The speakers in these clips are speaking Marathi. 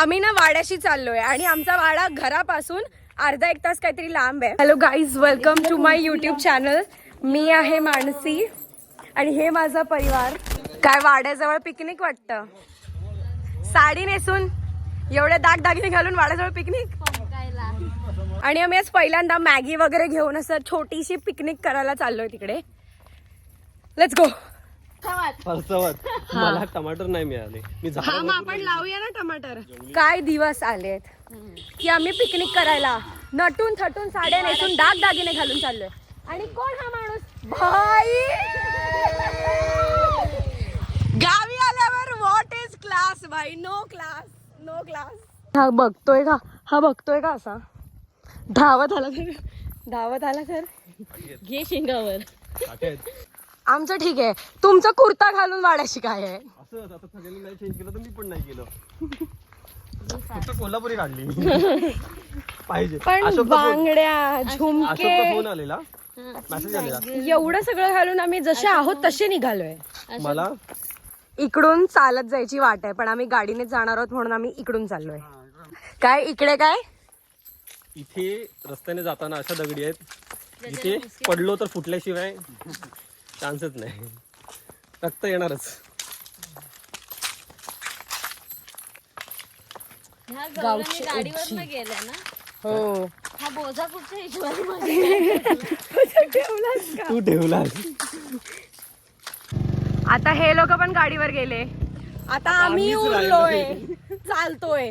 आम्ही ना वाड्याशी चाललोय आणि आमचा वाडा घरापासून अर्धा एक तास काहीतरी लांब आहे. Hello guys, welcome to my YouTube channel. मी आहे मानसी आणि हे माझा परिवार. काय वाड्याजवळ पिकनिक वाटतं. साडी नेसून एवढे दागदागिने घालून वाड्याजवळ पिकनिक. आणि आम्ही आज पहिल्यांदा मॅगी वगैरे घेऊन असं छोटीशी पिकनिक करायला चाललोय तिकडे. Let's go. मला टमाटर नाही मिळाले. हा मग आपण लावूया ना टमाटर. काय दिवस आलेत की आम्ही पिकनिक करायला नटून थटून साड्या नेसून दागदागिने घालून चाललोय. आणि कोण हा माणूस? भाई गावी आल्यावर व्हॉट इज क्लास भाई. No class, no class. हा बघतोय का असा धावत आला तर घे शिंगावर. आमचं ठीक आहे. तुमचं कुर्ता घालून वाड्याशी काय आहे? असं आता सगळ्यांनी नाही चेंज केलं तर मी पण नाही केलं. फक्त कोल्हापुरी काढली पाहिजे. पण बांगड्या, झुमके, फोन आलेला, मेसेज आलेला. एवढं सगळं घालून आम्ही जसे आहोत तसे निघालोय. मला इकडून चालत जायची वाट आहे पण आम्ही गाडीने जाणार आहोत म्हणून आम्ही इकडून चाललोय. काय इकडे काय इथे रस्त्याने जाताना अशा दगडी आहेत इथे पडलो तर फुटल्याशिवाय चान्सच नाही. रक्त येणारच. ह्या गौरांनी गाडीवर गेल्या ना. हो. हा बोजा कुठच्या हिशोबाने तू ठेवलास. आता हे लोक पण गाडीवर गेले. आता आम्ही उरलोय, चालतोय.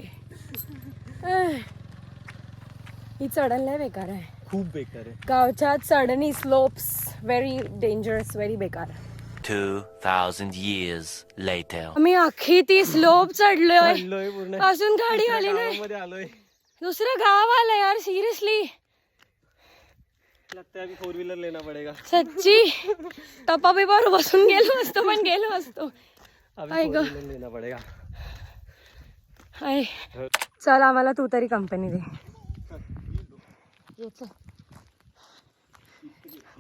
ही चढण लय बेकार आहे. खूप बेकार आहे. गावच्या चढणी स्लोप्स व्हेरी डेंजरस, व्हेरी बेकार. 2000 years later. आम्ही अख्खी ती स्लोप चढलोय. पूर्ण अजून गाडी आली नाही. मध्ये आलोय. दुसरं गाव आलं यार. सिरियसली लगता है अभी 4 व्हीलर लेना पड़ेगा. सच्ची टपा बिपावर बसून गेलो असतो पण गेलो असतो. अभी आई 4 गं. व्हीलर लेना पड़ेगा. आई चल आम्हाला तू तरी कंपनी दे.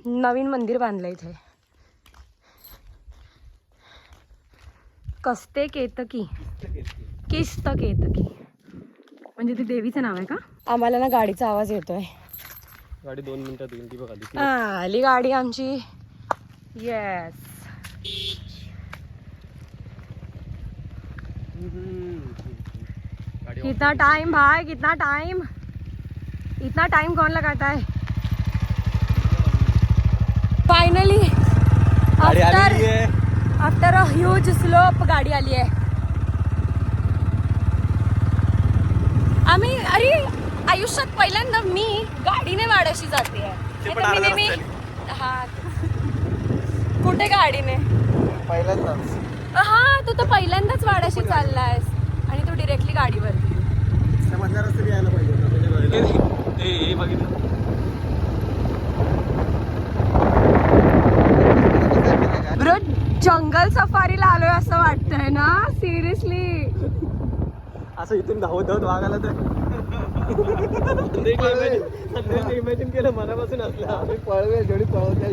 नवीन मंदिर बांधलंय इथे. कस्ते केतकी, किस्त केतकी म्हणजे ते देवीचं नाव आहे का? आम्हाला ना गाडीचा आवाज येतोय. गाडी 2 मिनिटात येईल ती बघ. आली गाडी आमची. येस. कितना टाइम भाई, कितना टाइम. इतना टाइम कौन लगाता है. Finally after a huge slope गाडी आली आहे. आम्ही अरे आयुष्यात पहिल्यांदा मी गाडीने वाड्याशी जाते. हा कुठे गाडीने पहिल्यांदाच. हा तू तर पहिल्यांदाच वाड्याशी चाललायस आणि तू डिरेक्टली गाडीवरती. मधल्या रस्त्याने यायला पाहिजे. हे बघितलं ब्रो, जंगल सफारीला आलोय असं वाटतंय ना. सिरियसली असं इथून धावत वागायला तर इमॅजिन केलं मनापासून असलं. पळवेल जेवढी पळवता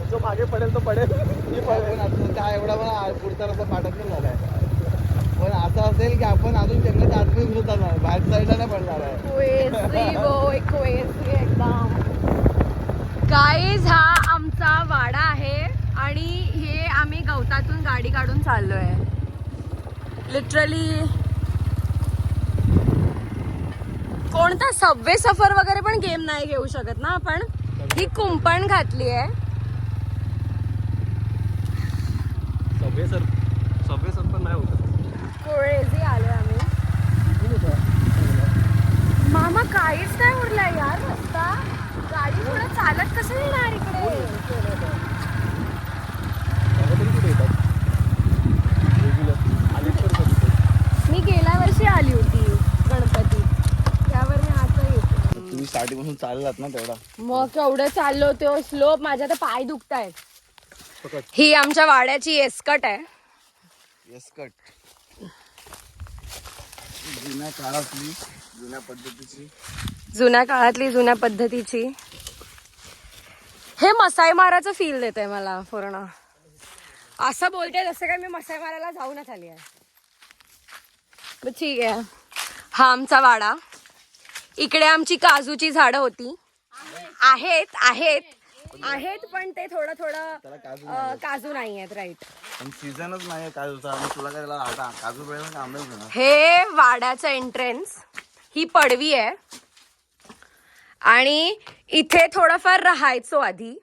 जो मागे पडेल तो पडेल. मी पळवेल. काय एवढा मला पुढचा रस्ता पाठत नाही झालाय. पण असं असेल की आपण अजून जंगलात आतमध्ये घुसत जाणार, बाहेर साईडला नाही पडणार आहे. एकदम. गाईज हा आमचा वाडा आहे आणि हे आम्ही गवतातून गाडी काढून चाललोय. लिटरली कोणता सबवे सफर वगैरे पण गेम नाही घेऊ शकत ना आपण. ही कुंपण घातली आहे. सबवे सर पण नाही होत. क्रेझी आलोय आम्ही. मामा काहीच नाही उरलाय यार रस्ता. गाडी पुढे चालत कसं येणार इकडे. मी गेल्या वर्षी आली होती गणपती, त्यावर मी आता येते. तुम्ही स्टार्टिंग पासून चाललात ना तेवढा. मग केवढं चाललो तो स्लोप. माझ्या तर पाय दुखतायत. ही आमच्या वाड्याची एस्कट आहे. एस्कट जुन्या काळातली, जुन्या पद्धतीची, जुन्या पद्धतीची. हे मसाई माराचं फील देतंय मला पूर्ण. असं बोलते जसं काय मी मसाई मारायला जाऊनच आली आहे. ठीक आहे. हा आमचा वाडा. इकडे आमची काजूची झाडं होती. आहेत आहेत आहेत पण ते थोडं थोडं काजू नाही आहेत. राईट. पण सीझनच नाही काजूचा आणि तुला काय त्याला आता काजू वेळ ना आंबेच ना. हे वाड्याचं एंट्रन्स. ही पडवी आहे आणि इथे थोडंफार राहायचो आधी.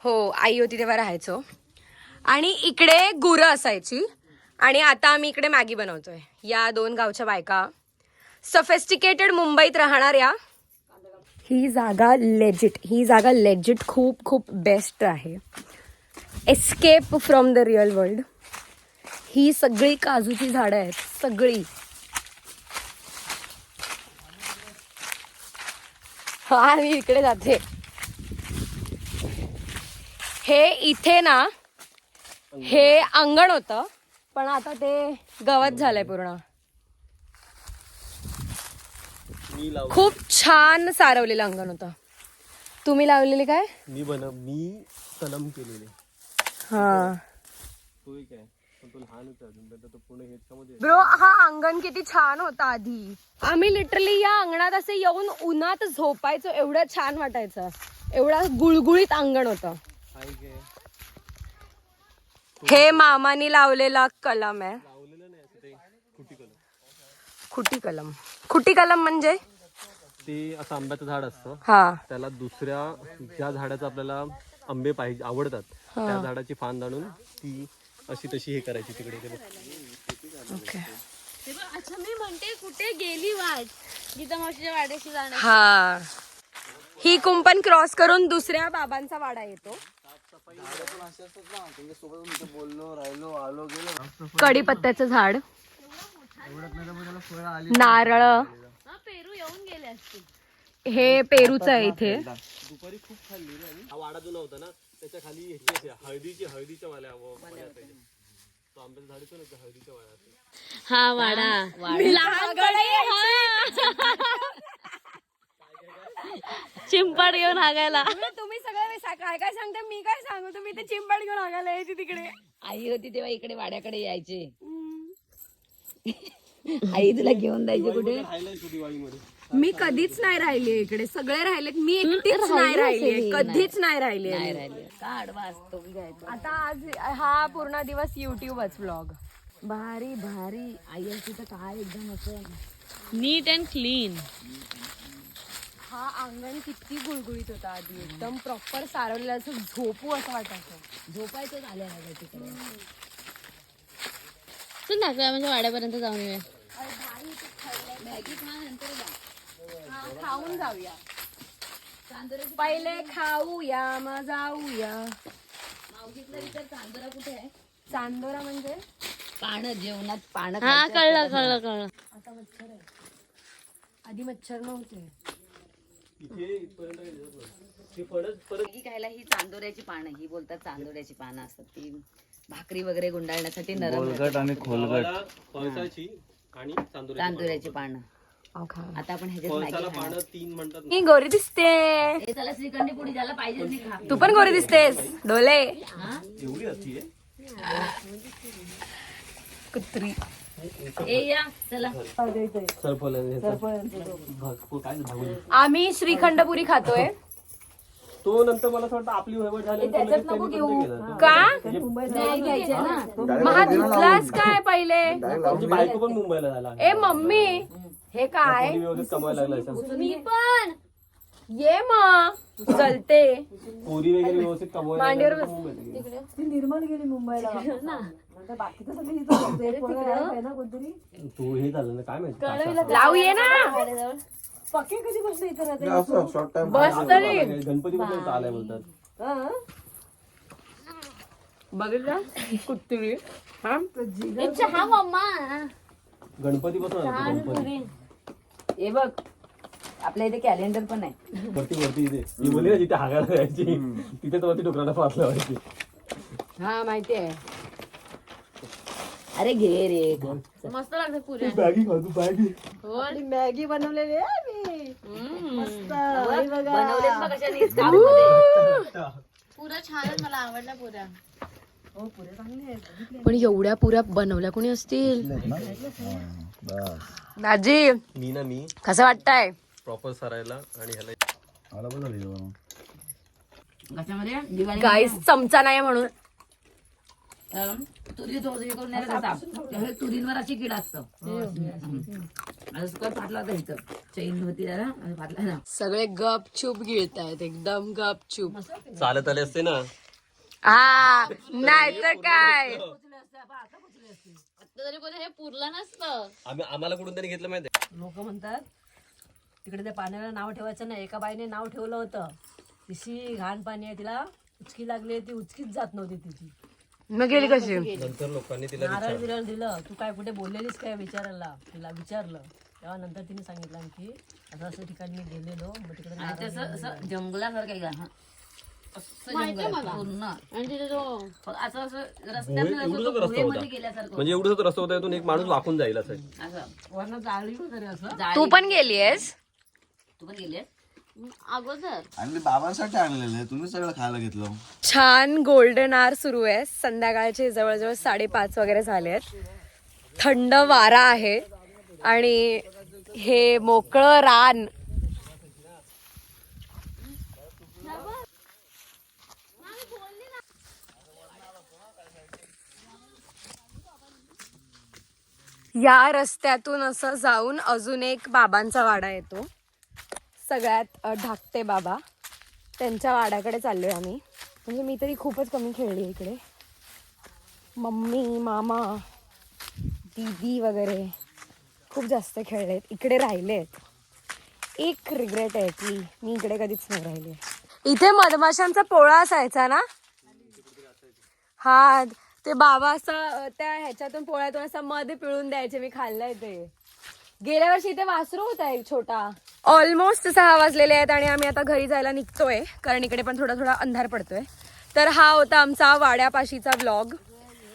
हो आई होती तेव्हा राहायचो. आणि इकडे गुरं असायची. आणि आता आम्ही इकडे मॅगी बनवतोय. या 2 गावच्या बायका सफेस्टिकेटेड मुंबईत राहणाऱ्या. ही जागा लेजिट खूप खूप बेस्ट आहे. Escape from the real world. ही सगळी काजूची झाडं आहेत. सगळी. हा मी इकडे जाते. हे इथे ना हे अंगण होतं पण आता ते गवत झालंय पूर्ण. खूप छान सारवलेलं अंगण होतं. तुम्ही लावलेले काय? मी सनम केलेले. हा तो एक आहे पण तो लहान होता अजून तर तो पूर्ण ह्याच्यामध्ये. ब्रो हा अंगण किती छान होता आधी. आम्ही लिटरली या अंगणात असे येऊन उन्हात झोपायचो. एवढं छान वाटायचं. एवढं गुळगुळीत अंगण होतं. हे मामानी लावलेला कलम आहे. लावलेलं नाही असं ते खुटी कलम. खुटी कलम म्हणजे ते असं आंब्याचं झाड असतं. हा त्याला दुसऱ्या ज्या झाडाचं आपल्याला आंबे पाहिजे आवडतात त्या झाडाची फांद आणून ती अशी तशी हे करायची तिकडे. ओके. अच्छा मी म्हणते कुठे गेली वाट गीता मावशीच्या वाड्याशी जाणार. हा ही कुंपण क्रॉस करून दुसऱ्या बाबांचा वाडा येतो. बोललो राहिलो आलो गेलो. कढीपत्त्याचं झाड. नारळ. पेरू येऊन गेले असतील. हे पेरूचं आहे इथे. दुपारी खूप खाल्ली रे. आणि हा वाडा जो नव्हता ना त्याच्या खाली ह्याची हळदीच्या वाल्या असायच्या. तो आंब्याचं झाड येतो ना हळदीच्या वाल्या. हा वाडा चिंपाड घेऊन हागायला. तुम्ही सगळं काय काय सांगता मी काय सांगू. तुम्ही ते चिंबड घेऊन आगायला यायची तिकडे. आई होती तेव्हा इकडे वाड्याकडे यायचे. आई तुला घेऊन जायची कुठे. दिवाळीमध्ये मी कधीच नाही राहिली इकडे. सगळे राहिलेत. मी एकटीच नाही राहिली. कधीच नाही राहिली. का आडवा असतो की काय तो. आता आज हा पूर्ण दिवस युट्यूबच व्लॉग. भारी भारी. आई होती तर काय एकदम असं नीट अँड क्लीन. हा अंगण किती गुळगुळीत होता आधी. एकदम प्रॉपर सारवलेलं. असं झोपू असं वाटायचं. झोपायचं आल्या तिकडे. चल दाखवूया म्हणजे वाड्यापर्यंत जाऊन येऊया. खाऊन जाऊया. पहिले खाऊया मग जाऊया. मावशीतला विचार चांदोरा कुठे आहे. चांदोरा म्हणजे पानं जेवणात पानं हा खायचं कळलं. आता मच्छर आहे. आधी मच्छर नव्हते. मॅगी खायला ही चांदोऱ्याची पानं. ही बोलतात चांदोऱ्याची पानं असतात. ती भाकरी वगैरे गुंडाळण्यासाठी नरम गोलगट आणि खोलगट. फणसाची आणि चांदोऱ्याची पानं. आता आपण ह्याच्यात मॅगी पानं 3 म्हणतात. मी गोरी दिसते. हे त्याला श्रीखंडी पुडी ज्याला पाहिजे नाही खा. तू पण गोरी दिसतेस. डोले एवढी असती आहे. कुत्री. ए या चला. आम्ही श्रीखंडपुरी खातोय. तो नंतर मला असं वाटतं आपली वयवट झाली का नाही घ्यायचे ना. महा धुतलास काय पहिले. आमची बायको पण मुंबईला झाला. ए मम्मी हे काय. व्यवस्थित कमायला लागला. मी पण ये मग चलते. पोरी वगैरे व्यवस्थित कमवायला मांडीवर लागल्या बस. तर मुंबईत गेली. तू हे झालं ना काय माहिती. लावू ये ना. शॉर्ट टाइम बस तरी. गणपती बद्दल आलाय बोलतात. बघितलं कुत्री. हा हा मम्मा गणपती बसून गणपती हे बघ आपल्या इथे कॅलेंडर पण आहे. वरती इथे मी बोलली ना जिथे हागायला जायची तिथे तर वरती डोकराला फास लावायची. हा माहिती आहे. अरे घे रे. मस्त लागते पुऱ्या. बॅगी खाऊ बॅगी. मॅगी बनवलेली आहे मी. बनवलेत मग कशाने. पुऱ्या छान मला आवडल्या पुऱ्या. पण एवढ्या पुऱ्या बनवल्या कोणी असतील? दाजी मी कसं वाटतंय? प्रॉपर सरायला आणि ह्याला कशामध्ये दिवाळी गाईस चमचा नाही म्हणून तुरी थोडं हे करून नाही का त्याचा? हे तुरींवर अशी कीड असतं फाटला होता इथं चैन होती जरा आणि फाटला ना. सगळे गपचूप गिळतायत, एकदम गपचूप. चालत आले असते ना. हा नाही तर काय. आता तरी कोणी हे पुरलं नसतं. आम्हाला कुठून तरी घेतलं माहिती. लोक म्हणतात तिकडे त्या पाण्याला नाव ठेवायचं नाही. एका बाईने नाव ठेवलं होतं, तिशी घाण पाणी आहे, तिला उचकी लागली, ती उचकीच जात नव्हती तिची. मग गेली कशी? नंतर लोकांनी तिला नारळ बिरळ दिलं, तू काय कुठे बोललेलीस काय विचारायला, तिला विचारलं तेव्हा नंतर तिने सांगितलं की असं असं ठिकाणी मी गेलेलो, मग तिकडे आणि नारळ तसं असं जंगलासारखं आहे का हा असं माहितीये जंगल मला. पूर्ण आणि तिथे तो असं असं एवढंच रस्त्यात रस्ता होता. गेल्यासारखं म्हणजे एवढंच रस्ता होता, यातून एक माणूस वाकून जाईल असं. असं वरनं जाळी वगैरे असं. तू पण गेलीयस? तू पण गेले अगोदर आणि मी बाबांसाठी आणलेलं आहे, तुम्ही सगळं खायला घेतलं. छान गोल्डन आवर सुरू आहे. संध्याकाळचे जवळजवळ 5:30 वगैरे झाले आहेत. थंड वारा आहे आणि हे मोकळं रान. या रस्त्यातून असं जाऊन अजून एक बाबांचा वाडा येतो, सगळ्यात धाकटे बाबा. त्यांच्या वाड्याकडे चाललोय आम्ही. म्हणजे मी तरी खूपच कमी खेळली इकडे. मम्मी, मामा, दीदी वगैरे खूप जास्त खेळलेत, इकडे राहिलेत. एक रिग्रेट आहे की मी इकडे कधीच नाही राहिले. इथे मधमाशांचा पोळा असायचा ना. हा ते बाबा असं त्या ह्याच्यातून पोळ्यातून असं मध पिळून द्यायचे, मी खाल्लंय ते. गेल्या वर्षी इथे वासरू होता एक छोटा. ऑलमोस्ट 6 वाजलेले आहेत आणि आम्ही आता घरी जायला निघतोय, कारण इकडे पण थोडा थोडा अंधार पडतोय. तर हा होता आमचा वाड्यापाशीचा व्लॉग,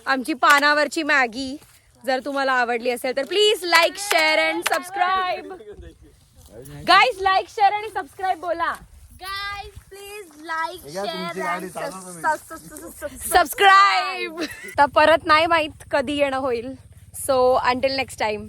आमची पानावरची मॅगी. जर तुम्हाला आवडली असेल तर please like, share and subscribe. Guys like, share आणि सबस्क्राईब बोला. Guys please like subscribe. तर परत नाही माहित कधी येणं होईल. So until next time.